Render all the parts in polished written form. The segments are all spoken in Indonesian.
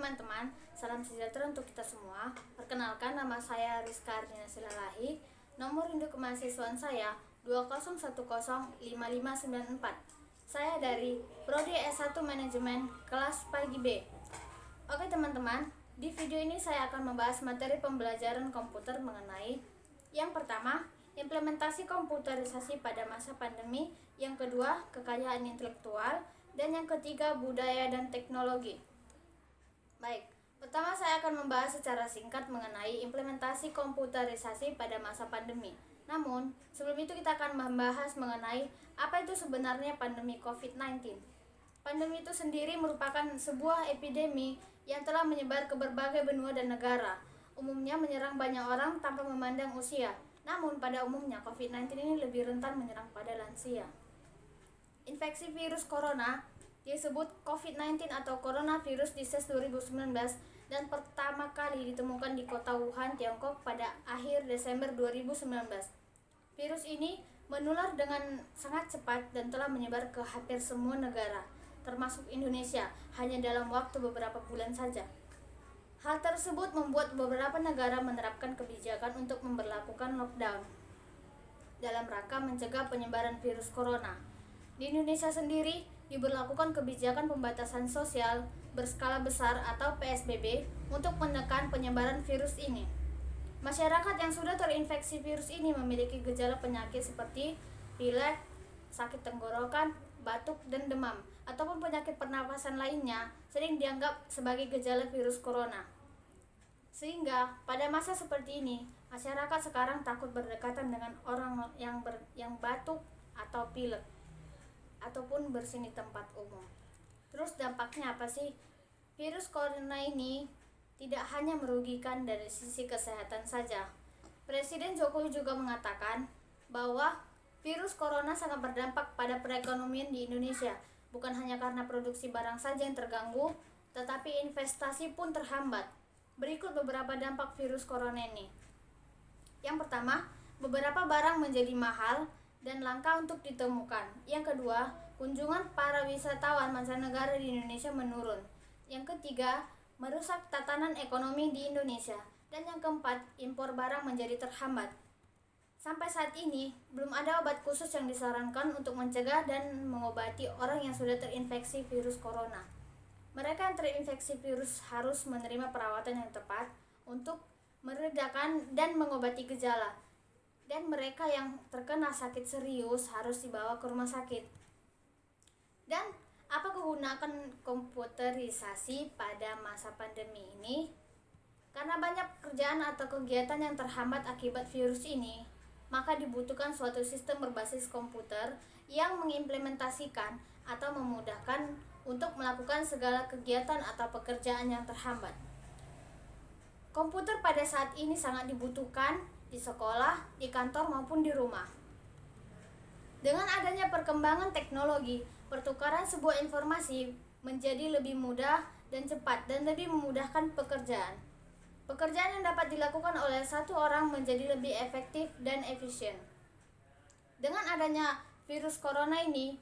teman-teman, salam sejahtera untuk kita semua. Perkenalkan, nama saya Rizka Ardina Silalahi. Nomor induk kemahasiswaan saya 20105594. Saya dari Prodi S1 Manajemen kelas pagi B. Oke teman-teman, di video ini saya akan membahas materi pembelajaran komputer mengenai yang pertama, implementasi komputerisasi pada masa pandemi, yang kedua, kekayaan intelektual, dan yang ketiga, budaya dan teknologi. Baik, pertama saya akan membahas secara singkat mengenai implementasi komputerisasi pada masa pandemi. Namun, sebelum itu kita akan membahas mengenai apa itu sebenarnya pandemi COVID-19. Pandemi itu sendiri merupakan sebuah epidemi yang telah menyebar ke berbagai benua dan negara. Umumnya menyerang banyak orang tanpa memandang usia. Namun, pada umumnya COVID-19 ini lebih rentan menyerang pada lansia. Infeksi virus corona disebut COVID-19 atau Coronavirus Disease 2019 dan pertama kali ditemukan di kota Wuhan, Tiongkok pada akhir Desember 2019. Virus ini menular dengan sangat cepat dan telah menyebar ke hampir semua negara, termasuk Indonesia, hanya dalam waktu beberapa bulan saja. Hal tersebut membuat beberapa negara menerapkan kebijakan untuk memberlakukan lockdown dalam rangka mencegah penyebaran virus corona. Di Indonesia sendiri diberlakukan kebijakan pembatasan sosial berskala besar atau PSBB untuk menekan penyebaran virus ini. Masyarakat yang sudah terinfeksi virus ini memiliki gejala penyakit seperti pilek, sakit tenggorokan, batuk, dan demam, ataupun penyakit pernapasan lainnya sering dianggap sebagai gejala virus corona. Sehingga pada masa seperti ini, masyarakat sekarang takut berdekatan dengan orang yang batuk atau pilek ataupun bersin di tempat umum. Terus dampaknya apa sih? Virus corona ini tidak hanya merugikan dari sisi kesehatan saja. Presiden Jokowi juga mengatakan bahwa virus corona sangat berdampak pada perekonomian di Indonesia, bukan hanya karena produksi barang saja yang terganggu, tetapi investasi pun terhambat. Berikut beberapa dampak virus corona ini. Yang pertama, beberapa barang menjadi mahal dan langka untuk ditemukan. Yang kedua, kunjungan para wisatawan mancanegara di Indonesia menurun. Yang ketiga, merusak tatanan ekonomi di Indonesia. Dan yang keempat, impor barang menjadi terhambat. Sampai saat ini, belum ada obat khusus yang disarankan untuk mencegah dan mengobati orang yang sudah terinfeksi virus corona. Mereka yang terinfeksi virus harus menerima perawatan yang tepat untuk meredakan dan mengobati gejala. Dan mereka yang terkena sakit serius harus dibawa ke rumah sakit. Dan apa kegunaan komputerisasi pada masa pandemi ini? Karena banyak pekerjaan atau kegiatan yang terhambat akibat virus ini, maka dibutuhkan suatu sistem berbasis komputer yang mengimplementasikan atau memudahkan untuk melakukan segala kegiatan atau pekerjaan yang terhambat. Komputer pada saat ini sangat dibutuhkan di sekolah, di kantor maupun di rumah. Dengan adanya perkembangan teknologi, pertukaran sebuah informasi menjadi lebih mudah dan cepat dan lebih memudahkan pekerjaan. Pekerjaan yang dapat dilakukan oleh satu orang menjadi lebih efektif dan efisien. Dengan adanya virus corona ini,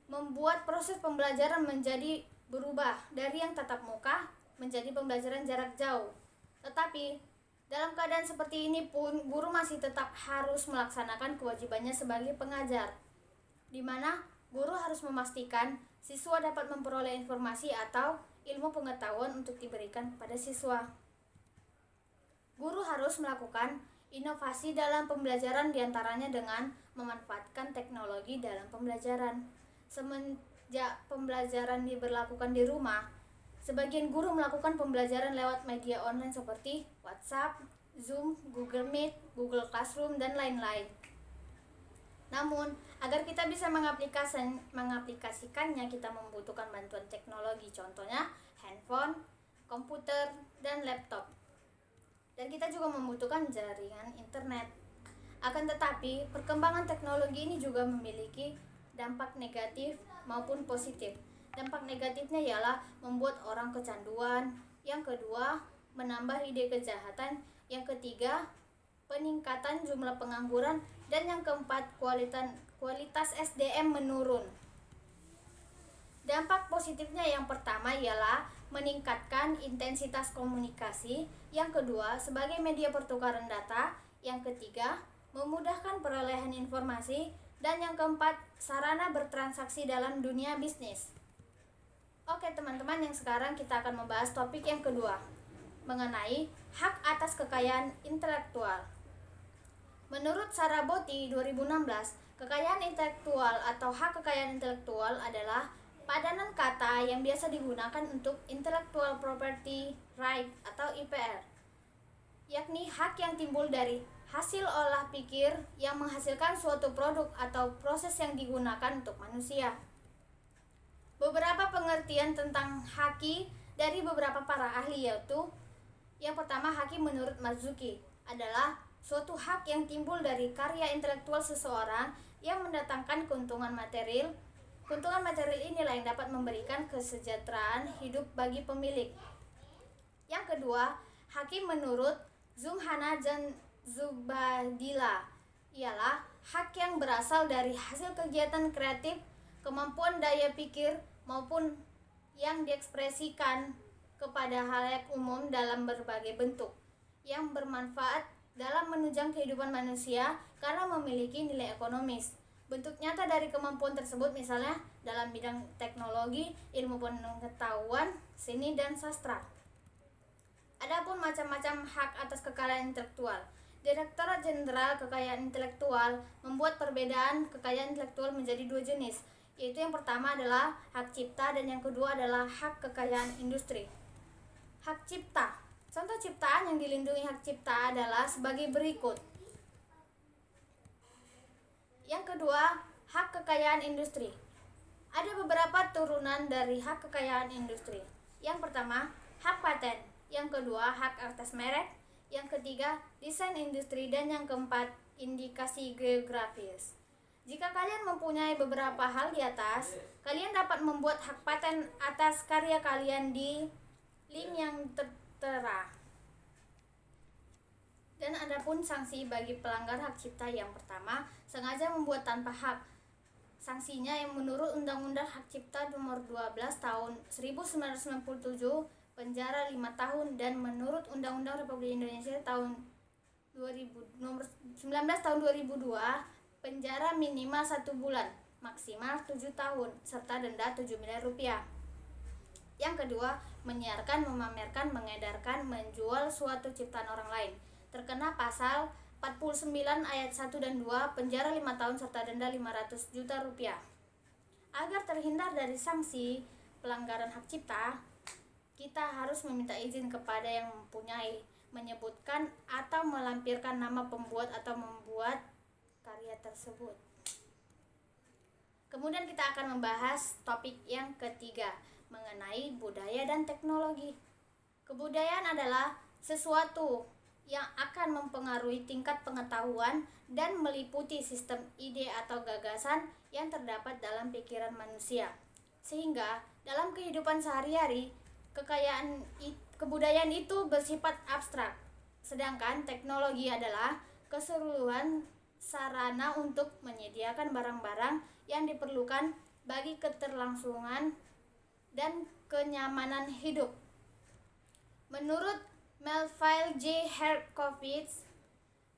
membuat proses pembelajaran menjadi berubah dari yang tatap muka menjadi pembelajaran jarak jauh. Tetapi dalam keadaan seperti ini pun, guru masih tetap harus melaksanakan kewajibannya sebagai pengajar, di mana guru harus memastikan siswa dapat memperoleh informasi atau ilmu pengetahuan untuk diberikan kepada siswa. Guru harus melakukan inovasi dalam pembelajaran, diantaranya dengan memanfaatkan teknologi dalam pembelajaran. Semenjak pembelajaran diberlakukan di rumah, sebagian guru melakukan pembelajaran lewat media online seperti WhatsApp, Zoom, Google Meet, Google Classroom, dan lain-lain. Namun, agar kita bisa mengaplikasikannya, kita membutuhkan bantuan teknologi, contohnya handphone, komputer, dan laptop. Dan kita juga membutuhkan jaringan internet. Akan tetapi, perkembangan teknologi ini juga memiliki dampak negatif maupun positif. Dampak negatifnya ialah membuat orang kecanduan. Yang kedua, menambah ide kejahatan. Yang ketiga, peningkatan jumlah pengangguran. Dan yang keempat, kualitas SDM menurun. Dampak positifnya yang pertama ialah meningkatkan intensitas komunikasi. Yang kedua, sebagai media pertukaran data. Yang ketiga, memudahkan perolehan informasi. Dan yang keempat, sarana bertransaksi dalam dunia bisnis. Oke teman-teman, yang sekarang kita akan membahas topik yang kedua, mengenai hak atas kekayaan intelektual. Menurut Saraboti 2016, kekayaan intelektual atau hak kekayaan intelektual adalah padanan kata yang biasa digunakan untuk intellectual property right atau IPR, yakni hak yang timbul dari hasil olah pikir yang menghasilkan suatu produk atau proses yang digunakan untuk manusia. Beberapa pengertian tentang haki dari beberapa para ahli yaitu, yang pertama, haki menurut Marzuki adalah suatu hak yang timbul dari karya intelektual seseorang yang mendatangkan keuntungan material. Keuntungan material inilah yang dapat memberikan kesejahteraan hidup bagi pemilik. Yang kedua, haki menurut Zumhana dan Zubadila ialah hak yang berasal dari hasil kegiatan kreatif, kemampuan daya pikir maupun yang diekspresikan kepada halayak umum dalam berbagai bentuk yang bermanfaat dalam menunjang kehidupan manusia karena memiliki nilai ekonomis. Bentuk nyata dari kemampuan tersebut misalnya dalam bidang teknologi, ilmu pengetahuan, seni, dan sastra. Adapun macam-macam hak atas kekayaan intelektual. Direktorat Jenderal Kekayaan Intelektual membuat perbedaan kekayaan intelektual menjadi dua jenis, yaitu yang pertama adalah hak cipta dan yang kedua adalah hak kekayaan industri. Hak cipta. Contoh ciptaan yang dilindungi hak cipta adalah sebagai berikut. Yang kedua, hak kekayaan industri. Ada beberapa turunan dari hak kekayaan industri. Yang pertama, hak paten. Yang kedua, hak atas merek. Yang ketiga, desain industri. Dan yang keempat, indikasi geografis. Jika kalian mempunyai beberapa hal di atas, kalian dapat membuat hak paten atas karya kalian di link yang tertera. Dan adapun sanksi bagi pelanggar hak cipta, yang pertama, sengaja membuat tanpa hak. Sanksinya yang menurut Undang-Undang Hak Cipta Nomor 12 Tahun 1997, penjara 5 tahun, dan menurut Undang-Undang Republik Indonesia tahun 2000 Nomor 19 Tahun 2002, penjara minimal 1 bulan, maksimal 7 tahun, serta denda 7 miliar rupiah. Yang kedua, menyiarkan, memamerkan, mengedarkan, menjual suatu ciptaan orang lain. Terkena pasal 49 ayat 1 dan 2, penjara 5 tahun serta denda 500 juta rupiah. Agar terhindar dari sanksi pelanggaran hak cipta, kita harus meminta izin kepada yang mempunyai, menyebutkan atau melampirkan nama pembuat atau membuat karya tersebut. Kemudian kita akan membahas topik yang ketiga, mengenai budaya dan teknologi. Kebudayaan adalah sesuatu yang akan mempengaruhi tingkat pengetahuan dan meliputi sistem ide atau gagasan yang terdapat dalam pikiran manusia. Sehingga dalam kehidupan sehari-hari, kebudayaan itu bersifat abstrak. Sedangkan teknologi adalah keseluruhan sarana untuk menyediakan barang-barang yang diperlukan bagi keterlangsungan dan kenyamanan hidup. Menurut Melville J. Herkovitz,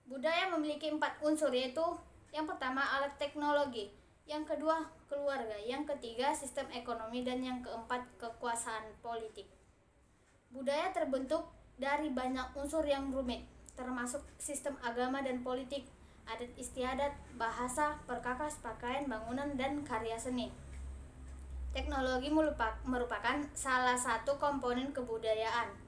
budaya memiliki 4 unsur, yaitu yang pertama alat teknologi, yang kedua keluarga, yang ketiga sistem ekonomi, dan yang keempat kekuasaan politik. Budaya terbentuk dari banyak unsur yang rumit, termasuk sistem agama dan politik, adat istiadat, bahasa, perkakas, pakaian, bangunan, dan karya seni. Teknologi merupakan salah satu komponen kebudayaan.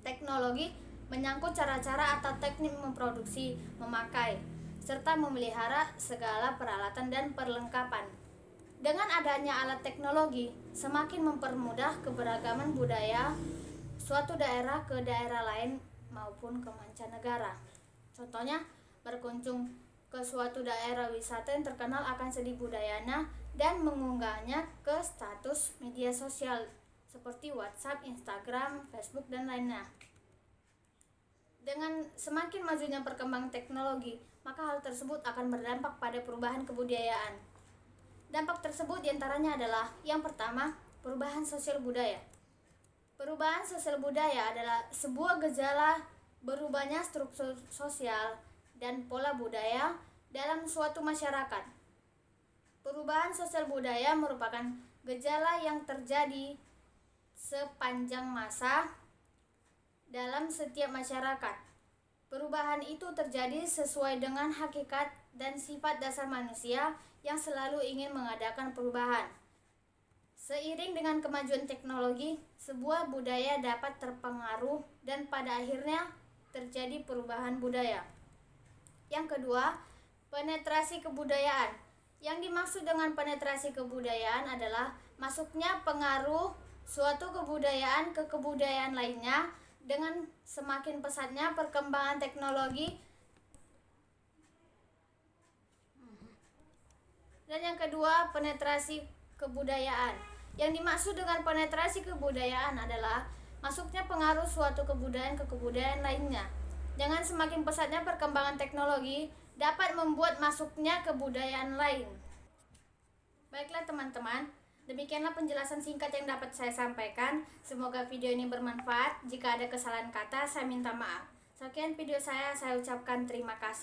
Teknologi menyangkut cara-cara atau teknik memproduksi, memakai, serta memelihara segala peralatan dan perlengkapan. Dengan adanya alat teknologi, semakin mempermudah keberagaman budaya suatu daerah ke daerah lain maupun ke mancanegara. Contohnya, berkunjung ke suatu daerah wisata yang terkenal akan seni budayanya dan mengunggahnya ke status media sosial seperti WhatsApp, Instagram, Facebook, dan lainnya. Dengan semakin majunya perkembangan teknologi, maka hal tersebut akan berdampak pada perubahan kebudayaan. Dampak tersebut diantaranya adalah yang pertama, perubahan sosial budaya. Perubahan sosial budaya adalah sebuah gejala berubahnya struktur sosial dan pola budaya dalam suatu masyarakat. Perubahan sosial budaya merupakan gejala yang terjadi sepanjang masa dalam setiap masyarakat. Perubahan itu terjadi sesuai dengan hakikat dan sifat dasar manusia yang selalu ingin mengadakan perubahan. Seiring dengan kemajuan teknologi, sebuah budaya dapat terpengaruh dan pada akhirnya terjadi perubahan budaya. Yang kedua, penetrasi kebudayaan. Yang dimaksud dengan penetrasi kebudayaan adalah masuknya pengaruh suatu kebudayaan ke kebudayaan lainnya dengan semakin pesatnya perkembangan teknologi. Dan yang kedua, penetrasi kebudayaan. Yang dimaksud dengan penetrasi kebudayaan adalah masuknya pengaruh suatu kebudayaan ke kebudayaan lainnya. Dengan semakin pesatnya perkembangan teknologi dapat membuat masuknya kebudayaan lain. Baiklah teman-teman, demikianlah penjelasan singkat yang dapat saya sampaikan. Semoga video ini bermanfaat. Jika ada kesalahan kata, saya minta maaf. Sekian video saya ucapkan terima kasih.